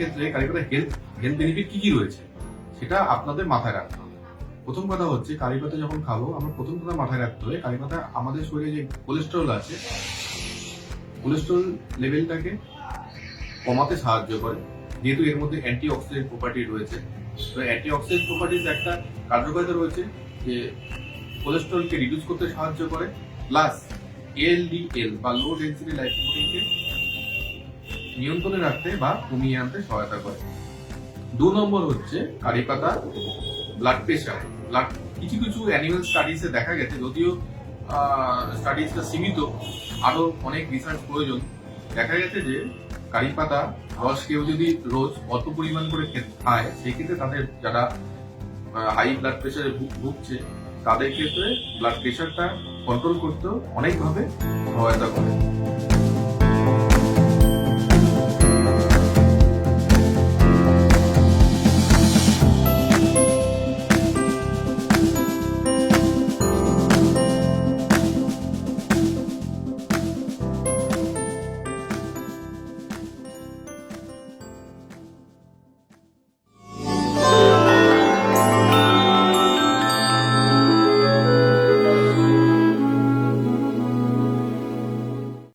ক্ষেত্রে কারি পাতা health benefit কি কি রয়েছে সেটা আপনাদের মাথায় রাখতে হবে। প্রথম কথা হচ্ছে কারি পাতা যখন খাবো আমরা প্রথম কথা মাথায় রাখতে হবে কারি পাতা আমাদের শরীরে যে কোলেস্টেরল আছে কোলেস্টেরল লেভেলটাকে কমাতে সাহায্য করে, যেহেতু এর মধ্যে অ্যান্টি অক্সিডেন্ট প্রপার্টি রয়েছে। তো অ্যান্টি অক্সিডেন্ট প্রপার্টির একটা কার্যকারিতা রয়েছে যে কোলেস্টেরলকে রিডিউস করতে সাহায্য করে, প্লাস এলডিএল বা লো ডেন্সিটি লাইপোপ্রোটিনকে নিয়ন্ত্রণে রাখতে বা কমিয়ে আনতে সহায়তা করে। 2 নম্বর হচ্ছে কারি পাতা ব্লাড প্রেশার। কিছু কিছু অ্যানিমাল স্টাডিজে দেখা গেছে, যদিও স্টাডিজটা সীমিত, আরো অনেক রিসার্চ প্রয়োজন। দেখা গেছে যে কারি পাতা রস কেউ যদি রোজ অল্প পরিমাণ করে খায়, সেক্ষেত্রে তাদের যারা হাই ব্লাড প্রেশারে ভুগছে তাদের ক্ষেত্রে ব্লাড প্রেশারটা কন্ট্রোল করতেও অনেকভাবে সহায়তা করে।